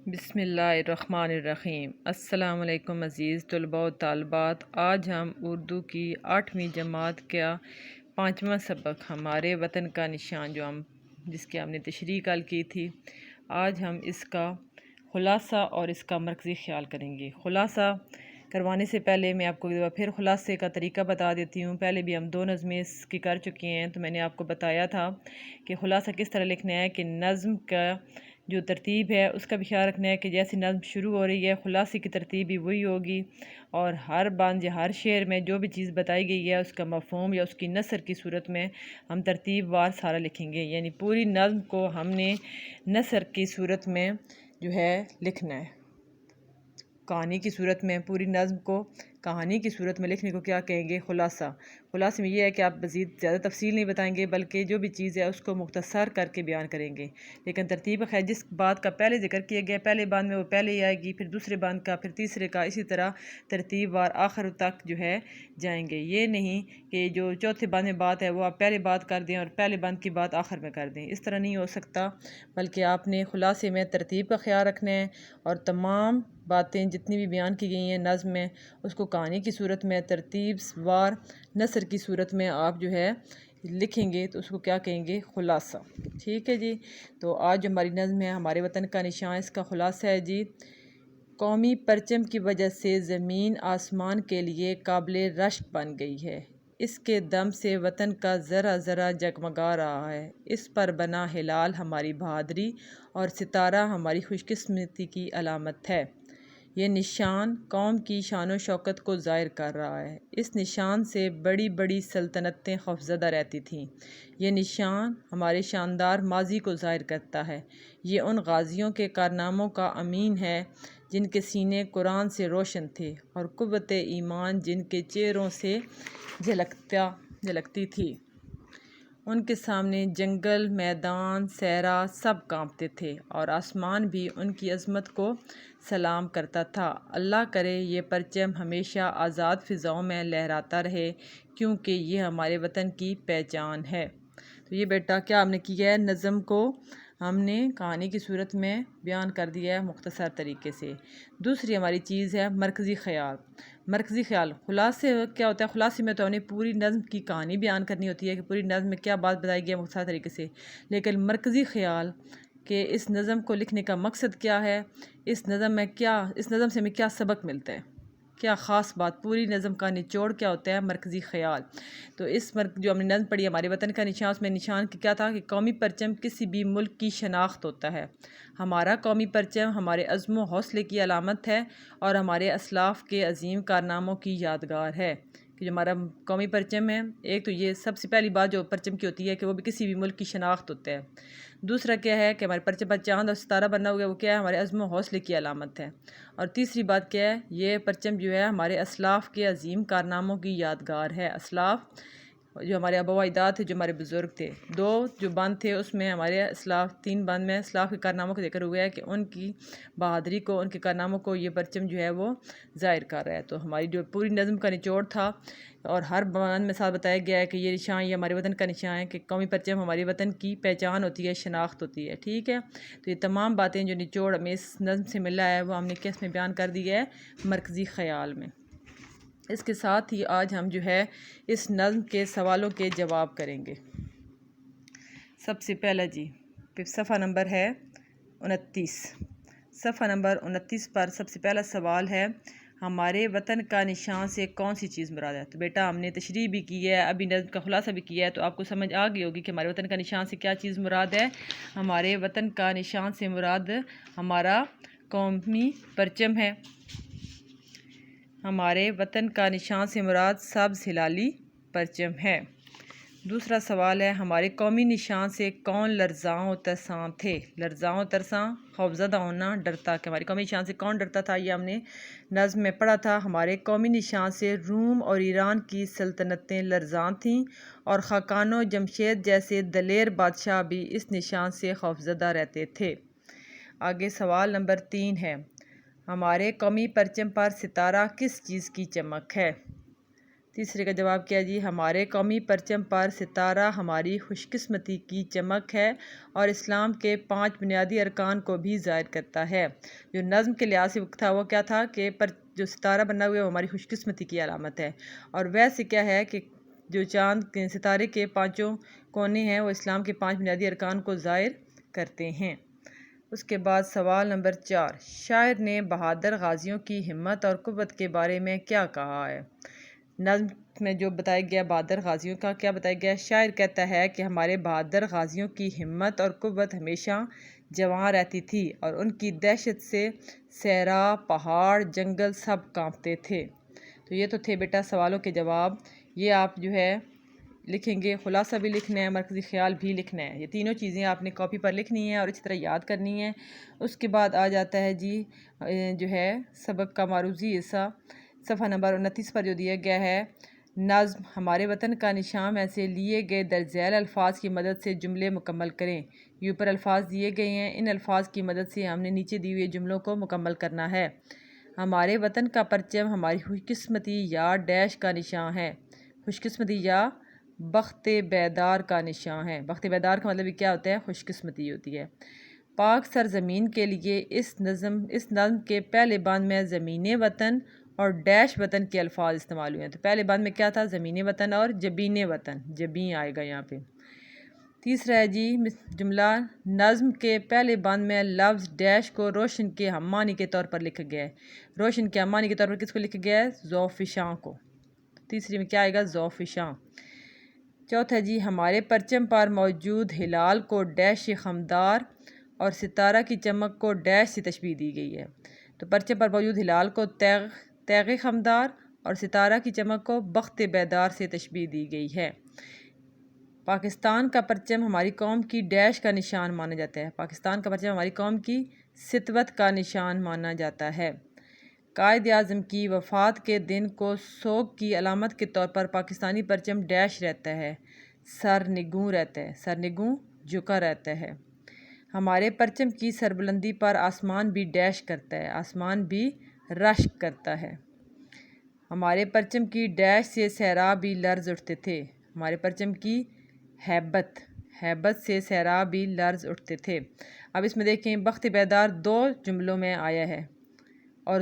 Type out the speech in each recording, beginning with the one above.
بسم اللہ الرحمن الرحیم۔ السلام علیکم عزیز طلباء و طالبات۔ آج ہم اردو کی 8ویں جماعت کا 5واں سبق ہمارے وطن کا نشان جس کی ہم نے تشریح کل کی تھی، آج ہم اس کا خلاصہ اور اس کا مرکزی خیال کریں گے۔ خلاصہ کروانے سے پہلے میں آپ کو ایک بار پھر خلاصے کا طریقہ بتا دیتی ہوں۔ پہلے بھی ہم 2 نظمیں اس کی کر چکے ہیں، تو میں نے آپ کو بتایا تھا کہ خلاصہ کس طرح لکھنا ہے کہ نظم کا جو ترتیب ہے اس کا بھی خیال رکھنا ہے کہ جیسے نظم شروع ہو رہی ہے خلاصے کی ترتیب بھی وہی ہوگی، اور ہر بند یا ہر شعر میں جو بھی چیز بتائی گئی ہے اس کا مفہوم یا اس کی نثر کی صورت میں ہم ترتیب وار سارا لکھیں گے، یعنی پوری نظم کو ہم نے نثر کی صورت میں جو ہے لکھنا ہے۔ کہانی کی صورت میں پوری نظم کو کہانی کی صورت میں لکھنے کو کیا کہیں گے؟ خلاصہ۔ خلاصے میں یہ ہے کہ آپ مزید زیادہ تفصیل نہیں بتائیں گے، بلکہ جو بھی چیز ہے اس کو مختصر کر کے بیان کریں گے، لیکن ترتیب خیر جس بات کا پہلے ذکر کیا گیا پہلے بند میں وہ پہلے ہی آئے گی، پھر دوسرے بند کا، پھر تیسرے کا، اسی طرح ترتیب وار آخر تک جو ہے جائیں گے۔ یہ نہیں کہ جو چوتھے بند میں بات ہے وہ آپ پہلے بات کر دیں اور پہلے بند کی بات آخر میں کر دیں، اس طرح نہیں ہو سکتا، بلکہ آپ نے خلاصے میں ترتیب کا خیال رکھنا ہے اور تمام باتیں جتنی بھی بیان کی گئی ہیں نظم میں اس کو کہانی کی صورت میں ترتیب وار نثر کی صورت میں آپ جو ہے لکھیں گے، تو اس کو کیا کہیں گے؟ خلاصہ۔ ٹھیک ہے جی، تو آج جو ہماری نظم ہے ہمارے وطن کا نشان، اس کا خلاصہ ہے جی: قومی پرچم کی وجہ سے زمین آسمان کے لیے قابل رشک بن گئی ہے، اس کے دم سے وطن کا ذرہ ذرہ جگمگا رہا ہے، اس پر بنا ہلال ہماری بہادری اور ستارہ ہماری خوش قسمتی کی علامت ہے، یہ نشان قوم کی شان و شوکت کو ظاہر کر رہا ہے، اس نشان سے بڑی بڑی سلطنتیں خوفزدہ رہتی تھیں، یہ نشان ہمارے شاندار ماضی کو ظاہر کرتا ہے، یہ ان غازیوں کے کارناموں کا امین ہے جن کے سینے قرآن سے روشن تھے اور قوت ایمان جن کے چہروں سے جھلکتی تھی، ان کے سامنے جنگل، میدان، صحرا سب کانپتے تھے اور آسمان بھی ان کی عظمت کو سلام کرتا تھا۔ اللہ کرے یہ پرچم ہمیشہ آزاد فضاؤں میں لہراتا رہے، کیونکہ یہ ہمارے وطن کی پہچان ہے۔ تو یہ بیٹا کیا ہم نے کیا ہے؟ نظم کو ہم نے کہانی کی صورت میں بیان کر دیا ہے مختصر طریقے سے۔ دوسری ہماری چیز ہے مرکزی خیال۔ مرکزی خیال خلاصے کیا ہوتا ہے؟ خلاصے میں تو ہم نے پوری نظم کی کہانی بیان کرنی ہوتی ہے کہ پوری نظم میں کیا بات بتائی گئی ہے مختصر طریقے سے، لیکن مرکزی خیال کہ اس نظم کو لکھنے کا مقصد کیا ہے، اس نظم سے ہمیں کیا سبق ملتا ہے، کیا خاص بات، پوری نظم کا نچوڑ کیا ہوتا ہے؟ مرکزی خیال۔ تو اس جو ہم نے نظم پڑھی ہمارے وطن کا نشان، اس میں نشان کیا تھا کہ قومی پرچم کسی بھی ملک کی شناخت ہوتا ہے، ہمارا قومی پرچم ہمارے عزم و حوصلے کی علامت ہے اور ہمارے اسلاف کے عظیم کارناموں کی یادگار ہے، کہ جو ہمارا قومی پرچم ہے، ایک تو یہ سب سے پہلی بات جو پرچم کی ہوتی ہے کہ وہ بھی کسی بھی ملک کی شناخت ہوتا ہے، دوسرا کیا ہے کہ ہمارے پرچم پر چاند اور ستارہ بنا ہوا ہے، وہ کیا ہے؟ ہمارے عزم و حوصلے کی علامت ہے، اور تیسری بات کیا ہے؟ یہ پرچم جو ہے ہمارے اسلاف کے عظیم کارناموں کی یادگار ہے۔ اسلاف جو ہمارے آباء و اجداد تھے، جو ہمارے بزرگ تھے، 2 جو بند تھے اس میں ہمارے اسلاف 3 بند میں اسلاف کے کارناموں کا ذکر ہوا ہے کہ ان کی بہادری کو، ان کے کارناموں کو یہ پرچم جو ہے وہ ظاہر کر رہا ہے۔ تو ہماری جو پوری نظم کا نچوڑ تھا اور ہر بند میں ساتھ بتایا گیا ہے کہ یہ نشان، یہ ہمارے وطن کا نشان ہے کہ قومی پرچم ہمارے وطن کی پہچان ہوتی ہے، شناخت ہوتی ہے۔ ٹھیک ہے، تو یہ تمام باتیں جو نچوڑ ہمیں اس نظم سے ملا ہے وہ ہم نے کس میں بیان کر دی ہے؟ مرکزی خیال میں۔ اس کے ساتھ ہی آج ہم جو ہے اس نظم کے سوالوں کے جواب کریں گے۔ سب سے پہلا جی صفحہ نمبر ہے 29۔ صفحہ نمبر 29 پر سب سے پہلا سوال ہے: ہمارے وطن کا نشان سے کون سی چیز مراد ہے؟ تو بیٹا ہم نے تشریح بھی کی ہے، ابھی نظم کا خلاصہ بھی کیا ہے، تو آپ کو سمجھ آ گئی ہوگی کہ ہمارے وطن کا نشان سے کیا چیز مراد ہے۔ ہمارے وطن کا نشان سے مراد ہمارا قومی پرچم ہے، ہمارے وطن کا نشان سے مراد سبز ہلالی پرچم ہے۔ دوسرا سوال ہے: ہمارے قومی نشان سے کون لرزاں و ترساں تھے؟ لرزاں و ترساں خوفزدہ ہونا، ڈرتا، کہ ہمارے قومی نشان سے کون ڈرتا تھا، یہ ہم نے نظم میں پڑھا تھا۔ ہمارے قومی نشان سے روم اور ایران کی سلطنتیں لرزاں تھیں اور خاقان و جمشید جیسے دلیر بادشاہ بھی اس نشان سے خوفزدہ رہتے تھے۔ آگے سوال نمبر 3 ہے: ہمارے قومی پرچم پر ستارہ کس چیز کی چمک ہے؟ تیسرے کا جواب کیا جی؟ ہمارے قومی پرچم پر ستارہ ہماری خوش قسمتی کی چمک ہے اور اسلام کے 5 بنیادی ارکان کو بھی ظاہر کرتا ہے۔ جو نظم کے لحاظ سے تھا وہ کیا تھا کہ جو ستارہ بنا ہوا ہے وہ ہماری خوش قسمتی کی علامت ہے، اور ویسے کیا ہے کہ جو چاند ستارے کے 5 کونے ہیں وہ اسلام کے 5 بنیادی ارکان کو ظاہر کرتے ہیں۔ اس کے بعد سوال نمبر 4، شاعر نے بہادر غازیوں کی ہمت اور قوت کے بارے میں کیا کہا ہے؟ نظم میں جو بتایا گیا بہادر غازیوں کا کیا بتایا گیا؟ شاعر کہتا ہے کہ ہمارے بہادر غازیوں کی ہمت اور قوت ہمیشہ جوان رہتی تھی اور ان کی دہشت سے صحرا، پہاڑ، جنگل سب کانپتے تھے۔ تو یہ تو تھے بیٹا سوالوں کے جواب۔ یہ آپ جو ہے لکھیں گے، خلاصہ بھی لکھنا ہے، مرکزی خیال بھی لکھنا ہے۔ یہ تینوں چیزیں آپ نے کاپی پر لکھنی ہیں اور اسی طرح یاد کرنی ہے۔ اس کے بعد آ جاتا ہے جی جو ہے سبق کا معروضی حصہ، صفحہ نمبر 29 پر جو دیا گیا ہے، نظم ہمارے وطن کا نشان میں سے لیے گئے درج ذیل الفاظ کی مدد سے جملے مکمل کریں۔ یہ اوپر الفاظ دیے گئے ہیں، ان الفاظ کی مدد سے ہم نے نیچے دی ہوئے جملوں کو مکمل کرنا ہے۔ ہمارے وطن کا پرچم ہماری خوش قسمتی یا ڈیش کا نشان ہے۔ خوش قسمتی یا بخت بیدار کا نشان ہے۔ بخت بیدار کا مطلب کیا ہوتا ہے؟ خوش قسمتی ہوتی ہے۔ پاک سرزمین کے لیے اس نظم کے پہلے بند میں زمین وطن اور ڈیش وطن کے الفاظ استعمال ہوئے ہیں۔ تو پہلے بند میں کیا تھا؟ زمین وطن اور جبین وطن، جبین آئے گا یہاں پہ۔ تیسرا ہے جی جملہ، نظم کے پہلے بند میں لفظ ڈیش کو روشن کے ہم معنی کے طور پر لکھا گیا ہے۔ روشن کے ہم معنی کے طور پر کس کو لکھا گیا ہے؟ ذوفشاں کو۔ تیسری میں کیا آئے گا؟ ذوفشاں۔ چوتھا جی ہمارے پرچم پر موجود ہلال کو ڈیش خمدار اور ستارہ کی چمک کو ڈیش سے تشبیہ دی گئی ہے۔ تو پرچم پر موجود ہلال کو تیغ خمدار اور ستارہ کی چمک کو بخت بیدار سے تشبیہ دی گئی ہے۔ پاکستان کا پرچم ہماری قوم کی ڈیش کا نشان مانا جاتا ہے۔ پاکستان کا پرچم ہماری قوم کی سطوت کا نشان مانا جاتا ہے۔ قائد اعظم کی وفات کے دن کو سوگ کی علامت کے طور پر پاکستانی پرچم ڈیش رہتا ہے، سرنگوں رہتا ہے، سرنگوں جھکا رہتا ہے۔ ہمارے پرچم کی سربلندی پر آسمان بھی ڈیش کرتا ہے، آسمان بھی رشک کرتا ہے۔ ہمارے پرچم کی ڈیش سے صحرا بھی لرز اٹھتے تھے۔ ہمارے پرچم کی ہیبت سے صحرا بھی لرز اٹھتے تھے۔ اب اس میں دیکھیں بخت بیدار 2 جملوں میں آیا ہے اور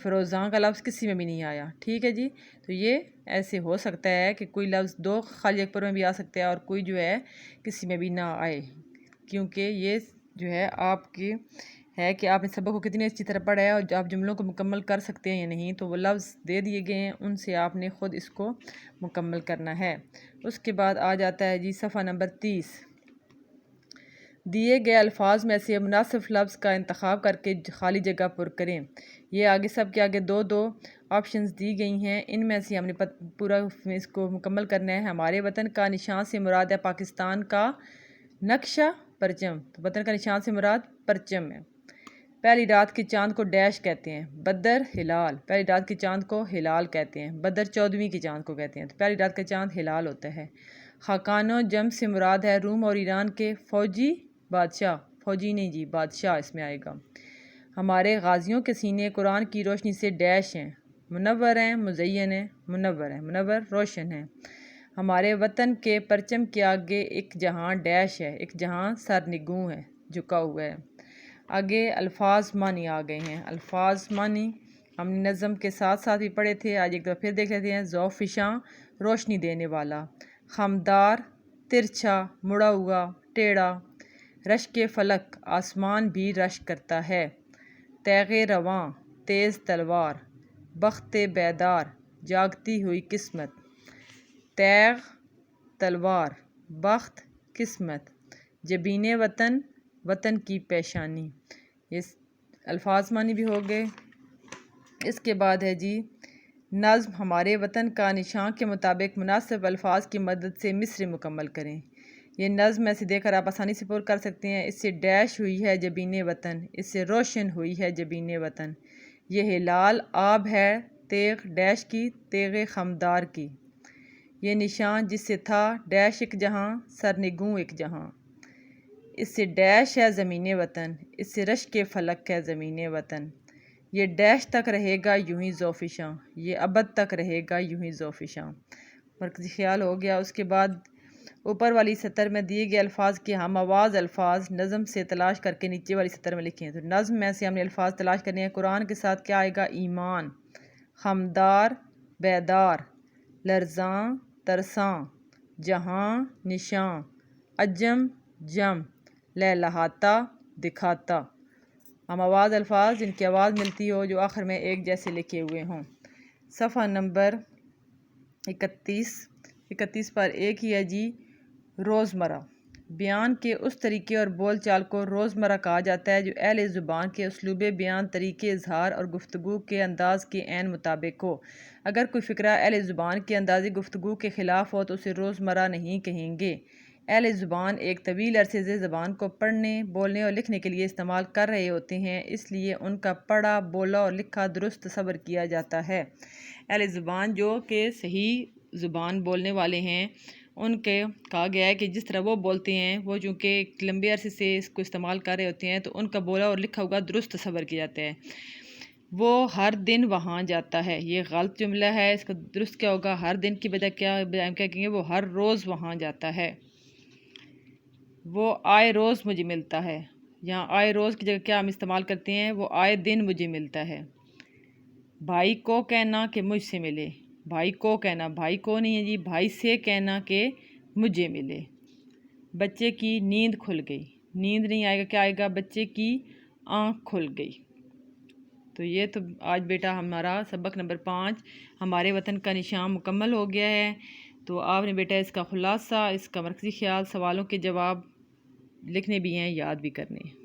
فروزاں کا لفظ کسی میں بھی نہیں آیا، ٹھیک ہے جی۔ تو یہ ایسے ہو سکتا ہے کہ کوئی لفظ 2 خالی اکبر میں بھی آ سکتا ہے اور کوئی جو ہے کسی میں بھی نہ آئے، کیونکہ یہ جو ہے آپ کی ہے کہ آپ نے سبق کو کتنی اچھی طرح پڑھا ہے اور آپ جملوں کو مکمل کر سکتے ہیں یا نہیں۔ تو وہ لفظ دے دیے گئے ہیں، ان سے آپ نے خود اس کو مکمل کرنا ہے۔ اس کے بعد آ جاتا ہے جی صفحہ نمبر 30، دیے گئے الفاظ میں سے مناسب لفظ کا انتخاب کر کے خالی جگہ پر کریں۔ یہ آگے سب کے آگے 2 آپشنز دی گئی ہیں، ان میں سے ہم نے پورا اس کو مکمل کرنا ہے۔ ہمارے وطن کا نشان سے مراد ہے پاکستان کا نقشہ پرچم۔ تو وطن کا نشان سے مراد پرچم ہے۔ پہلی رات کے چاند کو ڈیش کہتے ہیں، بدر ہلال۔ پہلی رات کے چاند کو ہلال کہتے ہیں، بدر 14ویں کے چاند کو کہتے ہیں۔ تو پہلی رات کا چاند ہلال ہوتا ہے۔ خاقان و جم سے مراد ہے روم اور ایران کے فوجی بادشاہ، فوجی نہیں جی بادشاہ اس میں آئے گا۔ ہمارے غازیوں کے سینے قرآن کی روشنی سے ڈیش ہیں، منور ہیں، مزین ہیں، منور ہیں، منور روشن ہیں۔ ہمارے وطن کے پرچم کے آگے ایک جہاں ڈیش ہے، ایک جہاں سرنگوں ہے، جھکا ہوا ہے۔ آگے الفاظ معنی آ گئے ہیں۔ الفاظ معنی ہم نے نظم کے ساتھ ساتھ بھی پڑھے تھے، آج ایک دفعہ پھر دیکھ لیتے ہیں۔ ذوفشاں روشنی دینے والا، خمدار ترچھا، مڑا ہوا، ٹیڑھا، رشک فلک آسمان بھی رشک کرتا ہے، تیغ رواں تیز تلوار، بخت بیدار جاگتی ہوئی قسمت، تیغ تلوار بخت قسمت، جبین وطن وطن کی پیشانی۔ یہ الفاظ معنی بھی ہو گئے۔ اس کے بعد ہے جی نظم ہمارے وطن کا نشان کے مطابق مناسب الفاظ کی مدد سے مصرع مکمل کریں۔ یہ نظم ایسے دیکھ کر آپ آسانی سے پر کر سکتے ہیں۔ اس سے ڈیش ہوئی ہے جبین وطن، اس سے روشن ہوئی ہے جبین وطن۔ یہ ہلال آب ہے تیغ ڈیش کی، تیغ خمدار کی۔ یہ نشان جس سے تھا ڈیش ایک جہاں، سرنگوں ایک جہاں۔ اس سے ڈیش ہے زمین وطن، اس سے رشک فلک ہے زمین وطن۔ یہ ڈیش تک رہے گا یوں ہی ذوفشاں، یہ ابد تک رہے گا یوں ہی ذوفشاں۔ مرکزی خیال ہو گیا۔ اس کے بعد اوپر والی سطر میں دیے گئے الفاظ کے ہم آواز الفاظ نظم سے تلاش کر کے نیچے والی سطر میں لکھیں۔ تو نظم میں سے ہم نے الفاظ تلاش کرنے ہیں۔ قرآن کے ساتھ کیا آئے گا؟ ایمان، خمدار، بیدار، لرزاں، ترساں، جہاں، نشاں، عجم، جم، لہلہاتا، دکھاتا۔ ہم آواز الفاظ جن کی آواز ملتی ہو، جو آخر میں ایک جیسے لکھے ہوئے ہوں۔ صفحہ نمبر 31 پر ایک ہی ہے جی، روزمرہ۔ بیان کے اس طریقے اور بول چال کو روزمرہ کہا جاتا ہے جو اہل زبان کے اسلوب بیان، طریقے اظہار اور گفتگو کے انداز کے عین مطابق ہو۔ اگر کوئی فقرہ اہل زبان کے انداز گفتگو کے خلاف ہو تو اسے روزمرہ نہیں کہیں گے۔ اہل زبان ایک طویل عرصے سے زبان کو پڑھنے، بولنے اور لکھنے کے لیے استعمال کر رہے ہوتے ہیں، اس لیے ان کا پڑھا، بولا اور لکھا درست تصور کیا جاتا ہے۔ اہل زبان جو کہ صحیح زبان بولنے والے ہیں، ان کے کہا گیا ہے کہ جس طرح وہ بولتے ہیں، وہ چونکہ ایک لمبے عرصے سے اس کو استعمال کر رہے ہوتے ہیں، تو ان کا بولا اور لکھا ہوا درست تصور کیا جاتا ہے۔ وہ ہر دن وہاں جاتا ہے، یہ غلط جملہ ہے، اس کا درست کیا ہوگا؟ ہر دن کی بجائے کیا کہیں گے؟ وہ ہر روز وہاں جاتا ہے۔ وہ آئے روز مجھے ملتا ہے، یہاں آئے روز کی جگہ کیا ہم استعمال کرتے ہیں؟ وہ آئے دن مجھے ملتا ہے۔ بھائی کو کہنا کہ مجھ سے ملے، بھائی کو کہنا، بھائی کو نہیں ہے جی، بھائی سے کہنا کہ مجھے ملے۔ بچے کی نیند کھل گئی، نیند نہیں آئے گا، کیا آئے گا؟ بچے کی آنکھ کھل گئی۔ تو یہ تو آج بیٹا ہمارا سبق نمبر 5 ہمارے وطن کا نشان مکمل ہو گیا ہے۔ تو آپ نے بیٹا اس کا خلاصہ، اس کا مرکزی خیال، سوالوں کے جواب لکھنے بھی ہیں، یاد بھی کرنے ہیں۔